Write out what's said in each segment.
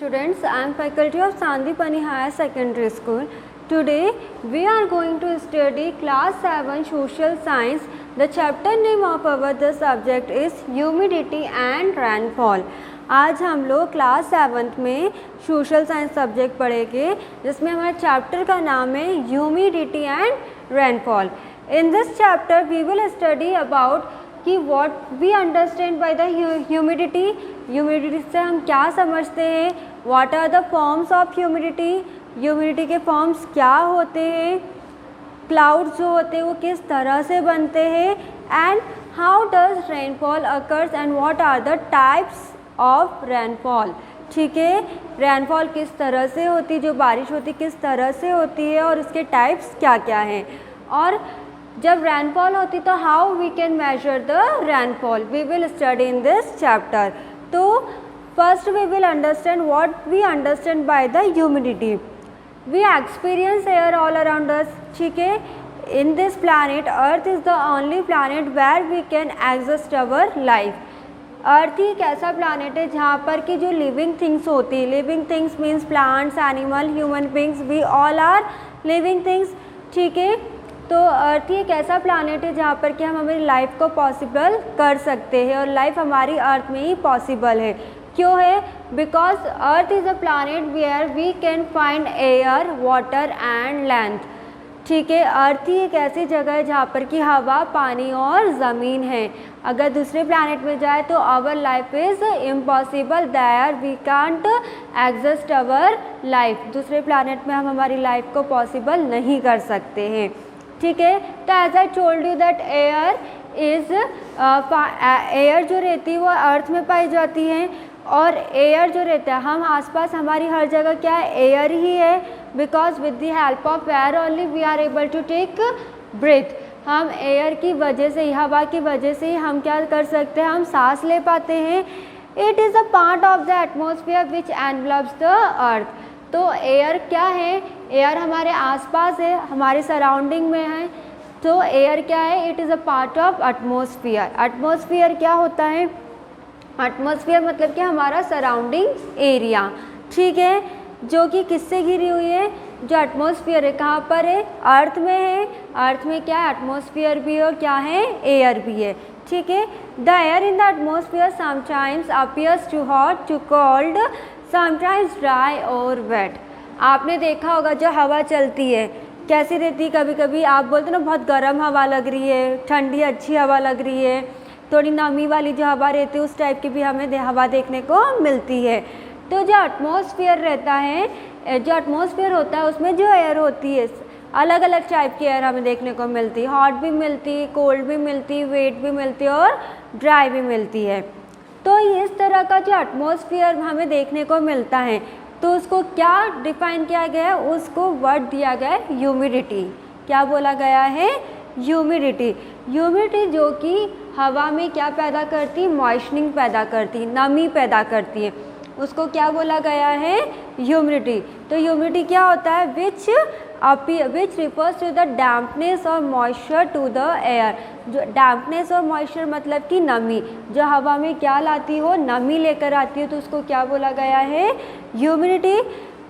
Students, I am faculty of Sandipani Higher Secondary School. Today we are going to study class 7 social science. The chapter name of our the subject is humidity and rainfall. आज हम लोग class 7 में social science subject पढ़ेंगे जिसमें हमारे chapter का नाम है humidity and rainfall. In this chapter we will study about कि what we understand by the humidity. Humidity से हम क्या समझते हैं, what are the forms of humidity, humidity के फॉर्म्स क्या होते हैं, क्लाउड्स जो होते हैं वो किस तरह से बनते हैं, and how does rainfall occurs and what are the types of rainfall. ठीक है, रेनफॉल किस तरह से होती, जो बारिश होती किस तरह से होती है और उसके टाइप्स क्या क्या हैं, और जब रेनफॉल होती तो how we can measure the rainfall. We will study in this chapter. तो first we will understand what we understand by the humidity. We experience air all around us. ठीक है, in this planet earth is the only planet where we can exist our life. Earth ही एक ऐसा planet है जहाँ पर कि जो लिविंग थिंग्स होती है, living things means plants, animal, human beings, we all are living things. ठीक है, तो अर्थ ही एक ऐसा प्लानट है जहाँ पर कि हम हमारी लाइफ को पॉसिबल कर सकते हैं और लाइफ हमारी अर्थ में ही पॉसिबल है. क्यों है? Because Earth is a planet where we can find air, water and land. ठीक है, अर्थ ही एक ऐसी जगह है जहाँ पर कि हवा, पानी और ज़मीन है. अगर दूसरे प्लैनेट में जाए तो our life is impossible, there we can't exist our life. दूसरे प्लैनेट में हम हमारी लाइफ को पॉसिबल नहीं कर सकते हैं. ठीक है, तो as I told you that air is air जो रहती है वो अर्थ में पाई जाती है, और एयर जो रहता है हम आसपास हमारी हर जगह क्या है, एयर ही है. Because with the help of air only we are able to take breath. हम एयर की वजह से, हवा की वजह से हम क्या कर सकते हैं, हम सांस ले पाते हैं. It is a part of the atmosphere which envelopes the earth. तो एयर क्या है, एयर हमारे आसपास है, हमारे सराउंडिंग में है. तो एयर क्या है, it is a part of atmosphere. Atmosphere क्या होता है, एटमॉस्फेयर मतलब कि हमारा सराउंडिंग एरिया. ठीक है, जो कि किससे घिरी हुई है, जो एटमॉस्फेयर है कहाँ पर है, अर्थ में है. अर्थ में क्या है, एटमॉस्फेयर भी है और क्या है, एयर भी है. ठीक है, the air in the atmosphere sometimes appears to hot, to cold, sometimes dry और वेट. आपने देखा होगा जो हवा चलती है कैसी रहती है, कभी कभी आप बोलते ना बहुत गर्म हवा लग रही है, ठंडी अच्छी हवा लग रही है, थोड़ी नमी वाली जो हवा रहती है उस टाइप की भी हमें हवा देखने को मिलती है. तो जो एटमॉस्फेयर रहता है, जो एटमॉस्फेयर होता है उसमें जो एयर होती है अलग अलग टाइप की एयर हमें देखने को मिलती है. हॉट भी मिलती है, कोल्ड भी मिलती है, वेट भी मिलती है और ड्राई भी मिलती है. तो इस तरह का जो एटमॉस्फेयर हमें देखने को मिलता है तो उसको क्या डिफाइन किया गया है, उसको वर्ड दिया गया है ह्यूमिडिटी. क्या बोला गया है, ह्यूमिडिटी. ह्यूमिडिटी जो कि हवा में क्या पैदा करती है, मॉइस्चनिंग पैदा करती है, नमी पैदा करती है, उसको क्या बोला गया है, ह्यूमिडिटी. तो ह्यूमिडिटी क्या होता है, विच रिफर्स टू द डैम्पनेस और मॉइस्चर टू द एयर. जो डैम्पनेस और मॉइस्चर मतलब कि नमी, जो हवा में क्या लाती हो, नमी लेकर आती है, तो उसको क्या बोला गया है, ह्यूमिडिटी.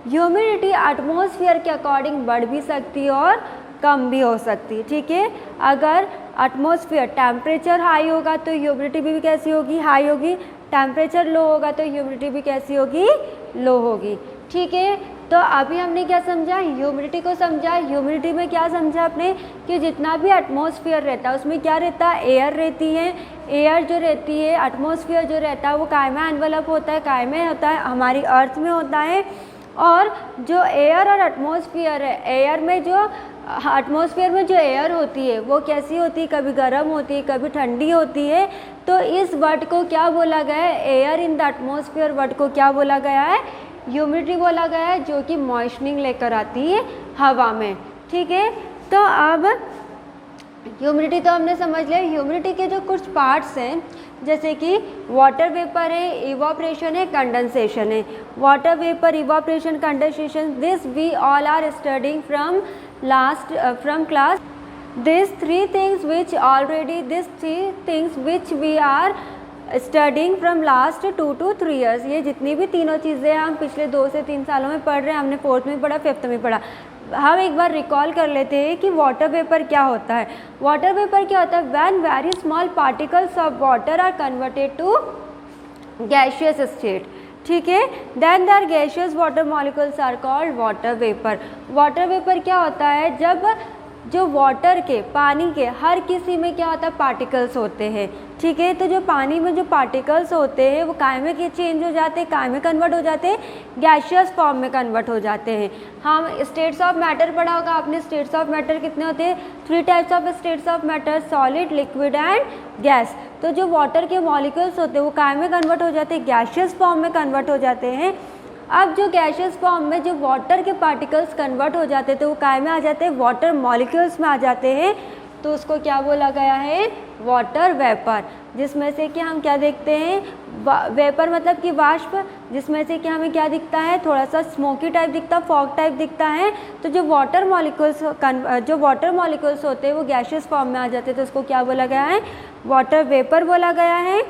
ह्यूमिडिटी एटमॉस्फेयर के अकॉर्डिंग बढ़ भी सकती है और कम भी हो सकती है. ठीक है, अगर एटमॉस्फेयर टेम्परेचर हाई होगा तो ह्यूमिडिटी भी कैसी होगी, हाई होगी. टेम्परेचर लो होगा तो ह्यूमिडिटी भी कैसी होगी, लो होगी. ठीक है, तो अभी हमने क्या समझा, ह्यूमिडिटी को समझा. ह्यूमिडिटी में क्या समझा आपने, कि जितना भी एटमॉस्फेयर रहता है उसमें क्या रहता है, एयर रहती है. एयर जो रहती है, एटमॉस्फेयर जो रहता है वो काय में एनवलप होता है, काय में होता है, हमारी अर्थ में होता है. और जो एयर और एटमॉस्फेयर है, एयर में जो एटमॉस्फेयर में जो एयर होती है वो कैसी होती है, कभी गर्म होती है, कभी ठंडी होती है. तो इस वर्ड को क्या बोला गया है, air in the atmosphere word को क्या बोला गया है, ह्यूमिडिटी बोला गया है, जो कि मॉइस्चनिंग लेकर आती है हवा में. ठीक है, तो अब ह्यूमिडिटी तो हमने समझ लिया. ह्यूमिडिटी के जो कुछ पार्ट्स हैं जैसे कि वाटर वेपर है, इवापोरेशन है, कंडेंसेशन है. Water vapour, evaporation, condensation, this we all are studying from class. These three things which we are studying from last 2 to 3 years. ये जितनी भी तीनों चीज़ें हम पिछले 2 से 3 सालों में पढ़ रहे हैं, हमने 4th में पढ़ा, 5th में पढ़ा। हम एक बार रिकॉल कर लेते हैं कि वाटर वेपर क्या होता है। वाटर वेपर क्या होता है? When very small particles of water are converted to gaseous state, ठीक है, then there gaseous water molecules are called water vapour. Water vapour क्या होता है? जब जो वाटर के, पानी के हर किसी में क्या होता है? पार्टिकल्स होते हैं, ठीक है। तो जो पानी में जो पार्टिकल्स होते हैं वो काय में चेंज हो जाते हैं, काय में कन्वर्ट हो जाते हैं, गैसियस फॉर्म में कन्वर्ट हो जाते हैं। हम स्टेट्स ऑफ मैटर पढ़ा होगा आपने। स्टेट्स ऑफ मैटर कितने होते हैं? 3 types of states of matter, solid, liquid and gas. तो जो वाटर के मॉलिक्यूल्स होते हैं वो काय में कन्वर्ट हो जाते हैं? गैसियस फॉर्म में कन्वर्ट हो जाते हैं। अब जो गैसियस फॉर्म में जो वाटर के पार्टिकल्स कन्वर्ट हो जाते थे वो काय में आ जाते हैं? वाटर मॉलिक्यूल्स में आ जाते हैं। तो उसको क्या बोला गया है? Water vapour. जिसमें से कि हम क्या देखते हैं? वेपर मतलब कि वाष्प, जिसमें से कि हमें क्या दिखता है? थोड़ा सा स्मोकी टाइप दिखता है, फॉग टाइप दिखता है। तो जो वाटर मॉलिक्यूल्स होते हैं वो गैसियस फॉर्म में आ जाते हैं। तो उसको क्या बोला गया है? वाटर वेपर बोला गया है।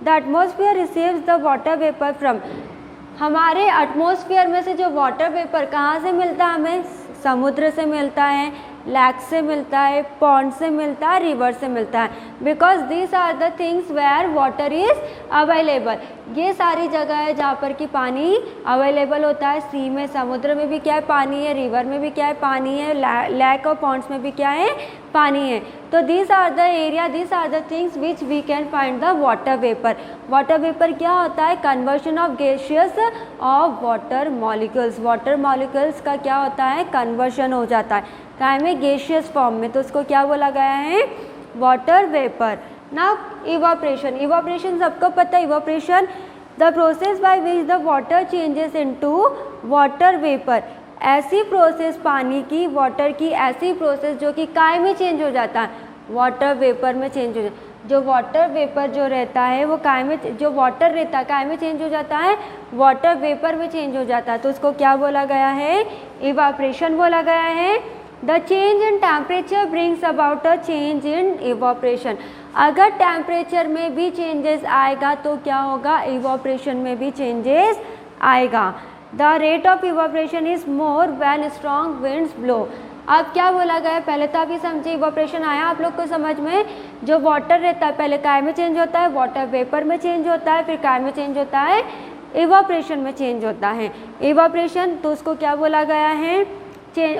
The atmosphere receives the water vapour from, हमारे एटमॉस्फेयर में से जो वाटर वेपर कहाँ से मिलता है? हमें समुद्र से मिलता है, लैक से मिलता है, पॉन्ड से मिलता है, रिवर से मिलता है। Because these are the things where water is available. ये सारी जगह है जहाँ पर कि पानी अवेलेबल होता है। सी में, समुद्र में भी क्या है? पानी है। रिवर में भी क्या है? पानी है। लैक और पॉन्ड्स में भी क्या है? पानी है। तो these are the area, these are the things which we can find the water vapour. Water vapour क्या होता है? Conversion of gaseous of water molecules. Water molecules का क्या होता है? कन्वर्शन हो जाता है काय में? गैसियस फॉर्म में। तो उसको क्या बोला गया है? Water vapour. Now evaporation. Evaporation सबको पता है। Evaporation the process by which the water changes into water vapour. ऐसी प्रोसेस पानी की, वाटर की ऐसी प्रोसेस जो कि काय में चेंज हो जाता है? वाटर वेपर में चेंज हो जाता है। जो वाटर वेपर जो रहता है वो काय में, जो वाटर रहता है काय में चेंज हो जाता है? वाटर वेपर में चेंज हो जाता है। तो उसको क्या बोला गया है? इवापोरेशन बोला गया है। The change in temperature brings about a change in evaporation. अगर टेम्परेचर में भी चेंजेस आएगा तो क्या होगा? इवापोरेशन में भी चेंजेस आएगा। The rate of evaporation is more when strong winds blow. अब क्या बोला गया? पहले तो आप ये समझे, इवापोरेशन आया आप लोग को समझ में? जो वाटर रहता है पहले काय में चेंज होता है? वाटर वेपर में चेंज होता है, फिर काय में चेंज होता है? इवापोरेशन में चेंज होता है। इवापोरेशन, तो उसको क्या बोला गया है?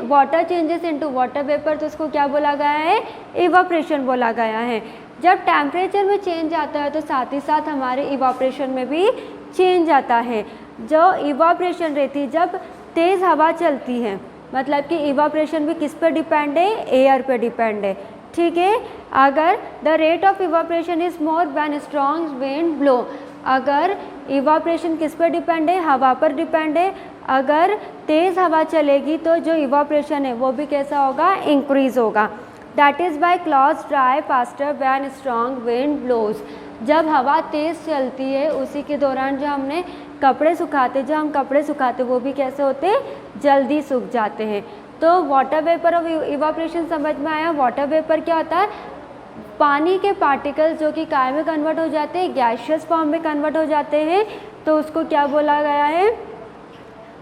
Water changes into water vapour. तो उसको क्या बोला गया है? इवापोरेशन बोला गया है। जब टेम्परेचर में चेंज आता है तो साथ ही साथ हमारे इवापोरेशन में भी चेंज आता है। जो इवापोरेशन रहती है, जब तेज़ हवा चलती है, मतलब कि इवापोरेशन भी किस पे डिपेंड है? एयर पे डिपेंड है, ठीक है। अगर the rate of evaporation is more when strong wind blow. अगर इवापोरेशन किस पर डिपेंड है? हवा पर डिपेंड है। अगर तेज़ हवा चलेगी तो जो इवापोरेशन है वो भी कैसा होगा? इंक्रीज होगा। That is by clothes dry faster when strong wind blows. जब हवा तेज़ चलती है उसी के दौरान जो हमने कपड़े सुखाते, जो हम कपड़े सुखाते वो भी कैसे होते? जल्दी सूख जाते हैं। तो वाटर वेपर और इवापोरेशन समझ में आया। वाटर वेपर क्या होता है? पानी के पार्टिकल्स जो कि काय में कन्वर्ट हो जाते हैं? गैसियस फॉर्म में कन्वर्ट हो जाते हैं। तो उसको क्या बोला गया है?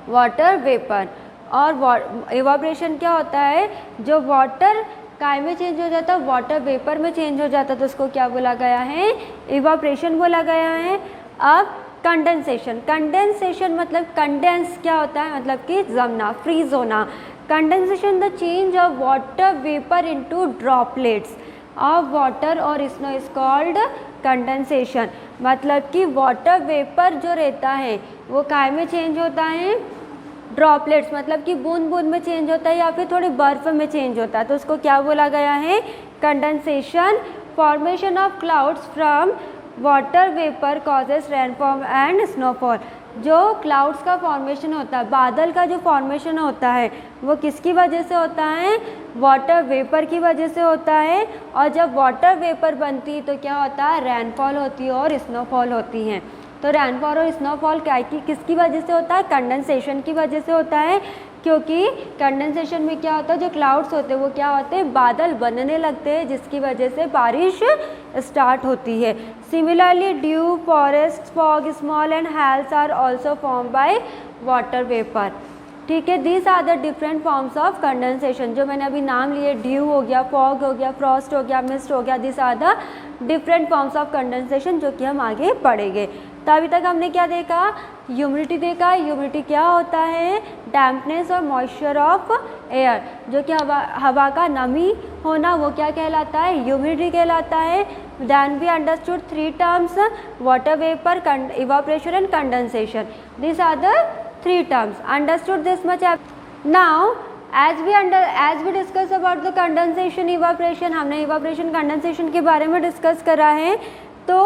Water vapour. और इवापोरेशन क्या होता है? जो वाटर काय में चेंज हो जाता है वाटर वेपर में चेंज हो जाता है। तो उसको क्या बोला गया है? इवापोरेशन बोला गया है। अब कंडेंसेशन। कंडेंसेशन मतलब कंडेंस क्या होता है? मतलब कि जमना, फ्रीज होना। Condensation the change of water vapour into droplets of water और स्नो इज कॉल्ड कंडेंसेशन। मतलब कि वाटर वेपर जो रहता है वो काय में चेंज होता है? ड्रॉपलेट्स, मतलब कि बूंद बूंद में चेंज होता है या फिर थोड़ी बर्फ़ में चेंज होता है। तो उसको क्या बोला गया है? Condensation. Formation of clouds from water vapour causes rainfall and snowfall. जो क्लाउड्स का फॉर्मेशन होता है, बादल का जो फॉर्मेशन होता है वो किसकी वजह से होता है? वाटर वेपर की वजह से होता है। और जब वाटर वेपर बनती है तो क्या होता है? रेनफॉल होती है और स्नोफॉल होती हैं। तो रेनफॉल और स्नोफॉल क्या की किसकी वजह से होता है? कंडेंसेशन की वजह से होता है। क्योंकि कंडेंसेशन में क्या होता है, जो क्लाउड्स होते हैं वो क्या होते हैं, बादल बनने लगते हैं, जिसकी वजह से बारिश स्टार्ट होती है। Similarly dew, forest, fog, small and hails are also form by water vapour. ठीक है, these are the different forms of condensation. जो मैंने अभी नाम लिए, ड्यू हो गया, फॉग हो गया, फ्रॉस्ट हो गया, मिस्ट हो गया, this are the different forms of condensation, जो कि हम आगे पढ़ेंगे। तो अभी तक हमने क्या देखा, ह्यूमिडिटी देखा। ह्यूमिडिटी क्या होता है, डैम्पनेस और मॉइस्चर ऑफ एयर, जो कि हवा का नमी होना, वो क्या कहलाता है, ह्यूमिडिटी कहलाता है। Then we understood 3 terms, water vapour, evaporation and condensation. This are the 3 terms. Understood this much? Now as we discuss about the condensation, evaporation, हमने evaporation condensation के बारे में डिस्कस करा है। तो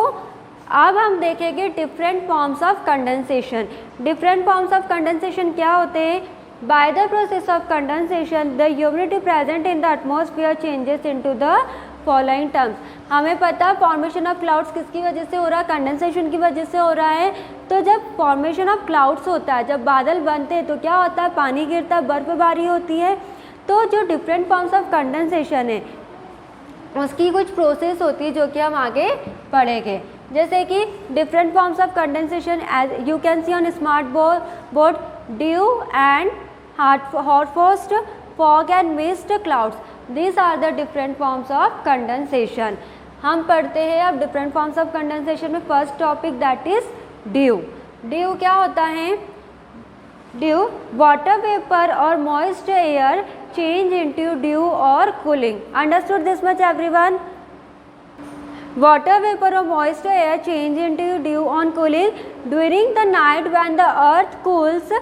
अब हम देखेंगे different forms of condensation. Different forms of condensation क्या होते हैं, by the process of condensation the humidity present in the atmosphere changes into the following terms. हमें पता फॉर्मेशन ऑफ क्लाउड्स किसकी वजह से हो रहा है, कंडेंसेशन की वजह से हो रहा है। तो जब फॉर्मेशन ऑफ क्लाउड्स होता है, जब बादल बनते हैं, तो क्या होता है, पानी गिरता है, बर्फबारी होती है। तो जो डिफरेंट फॉर्म्स ऑफ कंडेंसेशन है उसकी कुछ प्रोसेस होती है, जो कि हम आगे पढ़ेंगे। जैसे कि different forms of condensation as you can see on smart board, dew and hot frost, fog and mist, clouds, these are the different forms of condensation। हम पढ़ते हैं अब डिफरेंट फॉर्म्स ऑफ कंडेंसेशन में first topic that is dew. Dew क्या होता है, dew water vapour और moist air change into dew और cooling. Understood this much everyone? वाटर वेपर or moist air change into dew on cooling during the night when the earth cools,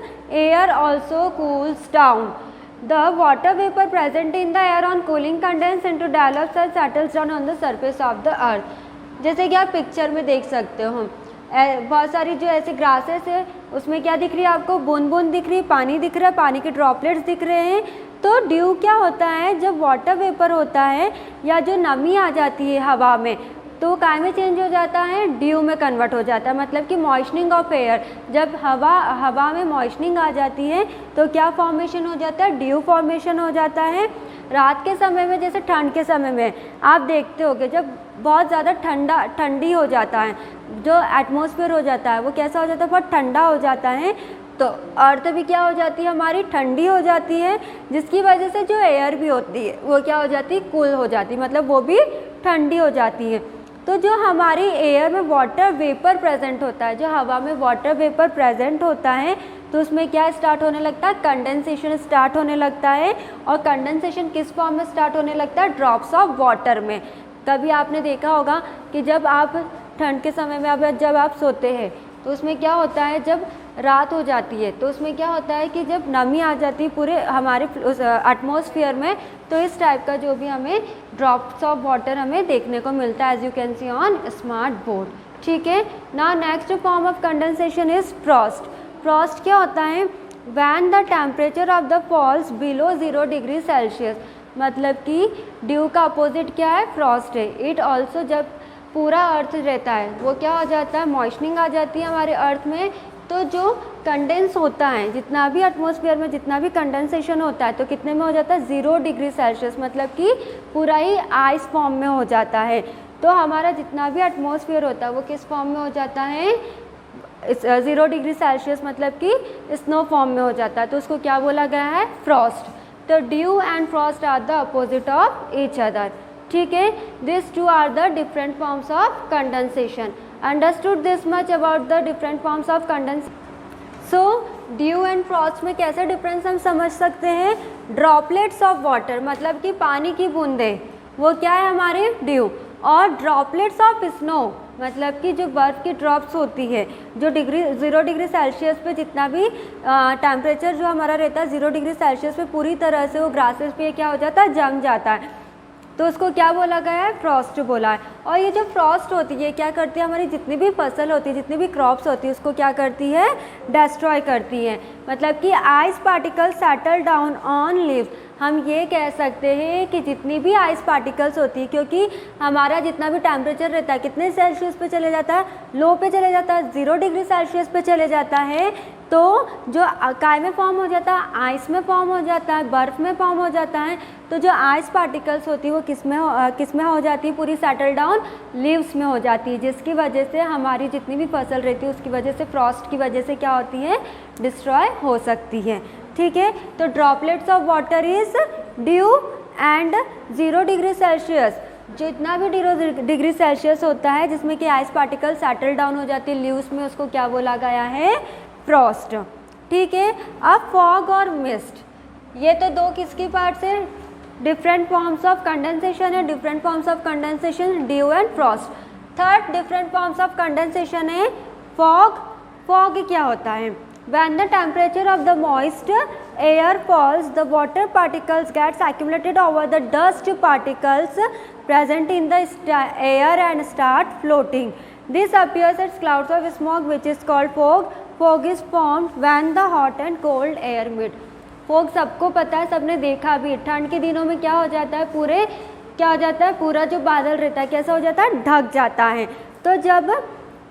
air also cools down. The water vapor present in the air on cooling condense into develops and settles down on the surface of the earth। जैसे कि आप picture में देख सकते हो, बहुत सारी जो ऐसे ग्रासेस है उसमें क्या दिख रही है आपको, बूंद बूंद दिख रही है, पानी दिख रहा है, पानी के ड्रॉपलेट्स दिख रहे हैं। तो ड्यू क्या होता है, जब वाटर वेपर होता है या जो नमी आ जाती है हवा में, तो काय में चेंज हो जाता है, ड्यू में कन्वर्ट हो जाता है। मतलब कि मॉइस्चनिंग ऑफ एयर, जब हवा में मॉइस्चनिंग आ जाती है तो क्या फॉर्मेशन हो जाता है, ड्यू फॉर्मेशन हो जाता है। रात के समय में, जैसे ठंड के समय में आप देखते होगे, जब बहुत ज़्यादा ठंडी हो जाता है, जो एटमॉस्फेयर हो जाता है वो कैसा हो जाता है, बहुत ठंडा हो जाता है। तो अर्थ भी क्या हो जाती है, हमारी ठंडी हो जाती है, जिसकी वजह से जो एयर भी होती है वो क्या हो जाती है, कूल हो जाती है, मतलब वो भी ठंडी हो जाती है। तो जो हमारी एयर में वाटर वेपर प्रेजेंट होता है, जो हवा में वाटर वेपर प्रेजेंट होता है, तो उसमें क्या स्टार्ट होने लगता है, कंडेंसेशन स्टार्ट होने लगता है। और कंडेंसेशन किस फॉर्म में स्टार्ट होने लगता है, ड्रॉप्स ऑफ वाटर में। कभी आपने देखा होगा कि जब आप ठंड के समय में जब आप सोते हैं तो उसमें क्या होता है, जब रात हो जाती है तो उसमें क्या होता है कि जब नमी आ जाती है पूरे हमारे एटमॉस्फेयर में, तो इस टाइप का जो भी हमें ड्रॉप्स ऑफ वाटर हमें देखने को मिलता है, as you can see on smart board. ठीक है, now next form of condensation is frost. Frost क्या होता है, when the temperature of the falls below 0 degree Celsius. मतलब कि ड्यू का अपोजिट क्या है, फ्रॉस्ट है। इट ऑल्सो, जब पूरा अर्थ रहता है वो क्या हो जाता है, मॉइस्चनिंग आ जाती है हमारे अर्थ में। तो जो कंडेंस होता है, जितना भी एटमॉस्फेयर में जितना भी कंडेंसेशन होता है, तो कितने में हो जाता है, 0 डिग्री सेल्सियस, मतलब कि पूरा ही आइस फॉर्म में हो जाता है। तो हमारा जितना भी एटमॉस्फेयर होता है वो किस फॉर्म में हो जाता है, 0 डिग्री सेल्सियस, मतलब कि स्नो फॉर्म में हो जाता है। तो उसको क्या बोला गया है, फ्रॉस्ट। तो dew and frost are the opposite of each other. ठीक है, this two are the different forms of condensation. Understood this much about the different forms of condensation. So dew and frost में कैसे difference हम समझ सकते हैं, droplets of water, मतलब कि पानी की बूंदें, वो क्या है हमारे ड्यू। और ड्रॉपलेट्स ऑफ स्नो, मतलब कि जो बर्फ़ की ड्रॉप्स होती है, जो 0 डिग्री सेल्सियस पे जितना भी टेम्परेचर जो हमारा रहता है 0 डिग्री सेल्सियस पे पूरी तरह से वो ग्रासेस पे क्या हो जाता है, जम जाता है। तो उसको क्या बोला गया है, फ्रॉस्ट बोला है। और ये जो फ्रॉस्ट होती है क्या करती है, हमारी जितनी भी फसल होती है, जितनी भी क्रॉप्स होती है, उसको क्या करती है, डिस्ट्रॉय करती है। मतलब कि ice particle settle down on leaves. हम ये कह सकते हैं कि जितनी भी आइस पार्टिकल्स होती है, क्योंकि हमारा जितना भी टेम्परेचर रहता है कितने सेल्सियस पे चले जाता है, लो पे चले जाता है, 0 डिग्री सेल्सियस पे चले जाता है। तो जो काय में फॉर्म हो जाता है, आइस में फॉर्म हो जाता है, बर्फ़ में फॉर्म हो जाता है। तो जो आइस पार्टिकल्स होती है वो किस में हो जाती है, पूरी सेटल डाउन लीव्स में हो जाती है, जिसकी वजह से हमारी जितनी भी फसल रहती है उसकी वजह से, फ्रॉस्ट की वजह से क्या होती है, डिस्ट्रॉय हो सकती है। ठीक है, तो droplets of water is due and 0 degree Celsius, जितना भी 0 डिग्री सेल्सियस होता है जिसमें कि आइस पार्टिकल सेटल डाउन हो जाती है लीव्स में, उसको क्या बोला गया है, फ्रॉस्ट। ठीक है, अब फॉग और मिस्ट, ये तो दो किसकी पार्ट्स है, डिफरेंट फॉर्म्स ऑफ कंडेंसेशन है, different forms of condensation due and Frost. Third different forms of condensation है फॉग। फॉग क्या होता है, when the temperature of the moist air falls, the water particles gets accumulated over the dust particles present in the air and start floating. This appears as clouds of smoke which is called fog. Fog is formed when the hot and cold air meet. fog सबको पता है, सबने देखा भी, ठंड के दिनों में क्या हो जाता है, पूरा जो बादल रहता है कैसा हो जाता है, ढक जाता है। तो जब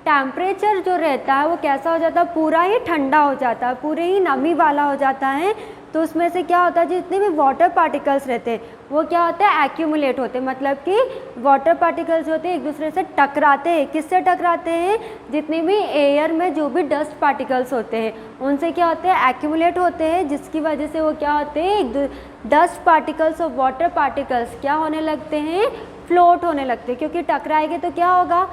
टेम्परेचर जो रहता है वो कैसा हो जाता है, पूरा ही ठंडा हो जाता है, पूरे ही नमी वाला हो जाता है। तो उसमें से क्या होता है, जितने भी वाटर पार्टिकल्स रहते हैं वो क्या होते हैं, एक्यूमुलेट होते हैं, मतलब कि वाटर पार्टिकल्स होते हैं एक दूसरे से टकराते हैं। किससे टकराते हैं, जितने भी एयर में जो भी डस्ट पार्टिकल्स होते हैं उनसे क्या होते हैं, एक्यूमुलेट होते हैं, जिसकी वजह से वो क्या होते हैं, डस्ट पार्टिकल्स और वाटर पार्टिकल्स क्या होने लगते हैं, फ्लोट होने लगते हैं। क्योंकि टकराएंगे तो क्या होगा,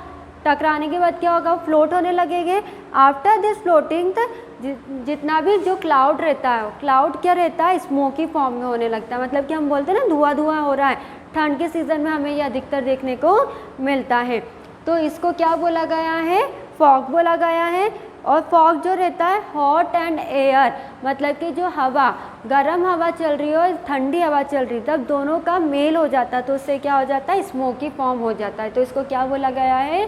टकराने के बाद क्या होगा, फ्लोट होने लगेंगे। आफ्टर दिस फ्लोटिंग जितना भी जो क्लाउड रहता है, क्लाउड क्या रहता है, स्मोकी फॉर्म में होने लगता है, मतलब कि हम बोलते हैं ना धुआं धुआं हो रहा है, ठंड के सीज़न में हमें ये अधिकतर देखने को मिलता है। तो इसको क्या बोला गया है, फॉग बोला गया है। और फॉग जो रहता है हॉट एंड एयर, मतलब कि जो हवा, गर्म हवा चल रही है और ठंडी हवा चल रही है, तब दोनों का मेल हो जाता है तो उससे क्या हो जाता है, स्मोकी फॉर्म हो जाता है। तो इसको क्या बोला गया है,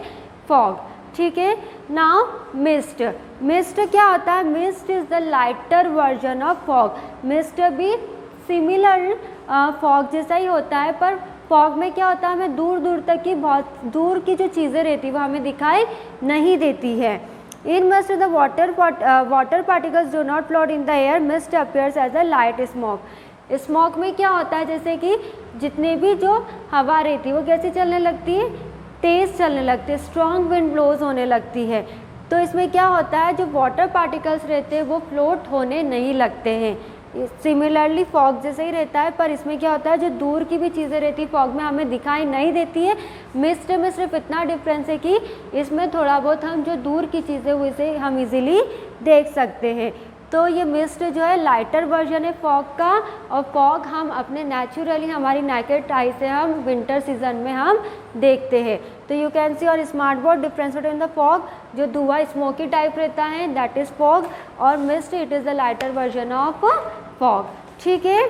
फॉग। ठीक है, नाउ मिस्ट। मिस्ट क्या होता है, mist is the lighter version of fog. Mist भी सिमिलर फॉग जैसा ही होता है, पर फॉग में क्या होता है, हमें दूर दूर तक की, बहुत दूर की जो चीज़ें रहती है वो हमें दिखाई नहीं देती है। In mist the water particles do not float in the air. Mist appears as a light smoke. Smoke में क्या होता है, जैसे कि जितने भी जो हवा रहती है वो कैसे चलने लगती है, तेज़ चलने लगती है, स्ट्रॉन्ग विंड ब्लोज होने लगती है। तो इसमें क्या होता है, जो वाटर पार्टिकल्स रहते हैं वो फ्लोट होने नहीं लगते हैं। सिमिलरली फॉग जैसे ही रहता है, पर इसमें क्या होता है, जो दूर की भी चीज़ें रहती है फॉग में हमें दिखाई नहीं देती है। मिस्ट में सिर्फ इतना डिफरेंस है कि इसमें थोड़ा बहुत हम जो दूर की चीज़ें हुई से हम इजीली देख सकते हैं। तो ये मिस्ट जो है लाइटर वर्जन है फॉग का, और फॉग हम अपने नेचुरली हमारी नेकेड आई से हम विंटर सीजन में हम देखते हैं। तो यू कैन सी और smart board difference between the fog, जो धुआं स्मोकी टाइप रहता है दैट इज़ फॉग, और mist it is the lighter version of fog. ठीक है,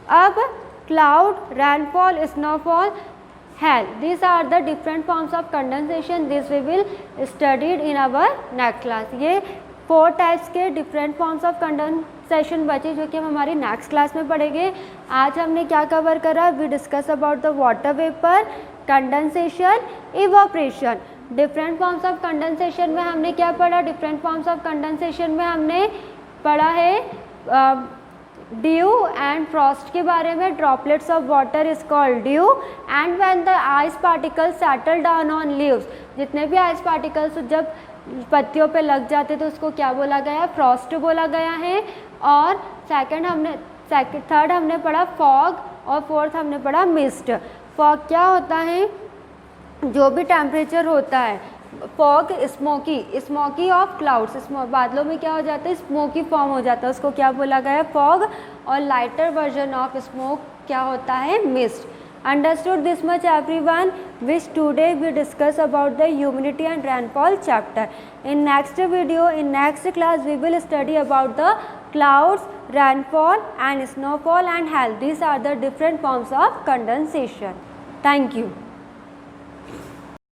अब cloud, rainfall, snowfall, hail, these are the different forms of condensation. This we will studied in our next class. ये 4 types के different forms of condensation बचे जो कि हम हमारी नेक्स्ट क्लास में पढ़ेंगे। आज हमने क्या कवर करा, we discuss about the water vapour, condensation, evaporation. Different forms of condensation में हमने क्या पढ़ा, डिफरेंट फॉर्म्स ऑफ कंडेंसेशन में हमने पढ़ा है ड्यू एंड फ्रॉस्ट के बारे में। Droplets of water is called due, and when the ice particles settle down on leaves, जितने भी आइस पार्टिकल्स जब पत्तियों पे लग जाते तो उसको क्या बोला गया है, फ्रॉस्ट बोला गया है। और थर्ड हमने पढ़ा फॉग, और फोर्थ हमने पढ़ा मिस्ट। फॉग क्या होता है, जो भी टेम्परेचर होता है, फॉग स्मोकी ऑफ क्लाउड्स, बादलों में क्या हो जाता है, स्मोकी फॉर्म हो जाता है, उसको क्या बोला गया है, फॉग। और लाइटर वर्जन ऑफ स्मोक क्या होता है, mist. Understood this much everyone, which today we discuss about the humidity and rainfall chapter. In next video, in next class we will study about the clouds, rainfall and snowfall and hail. These are the different forms of condensation. Thank you.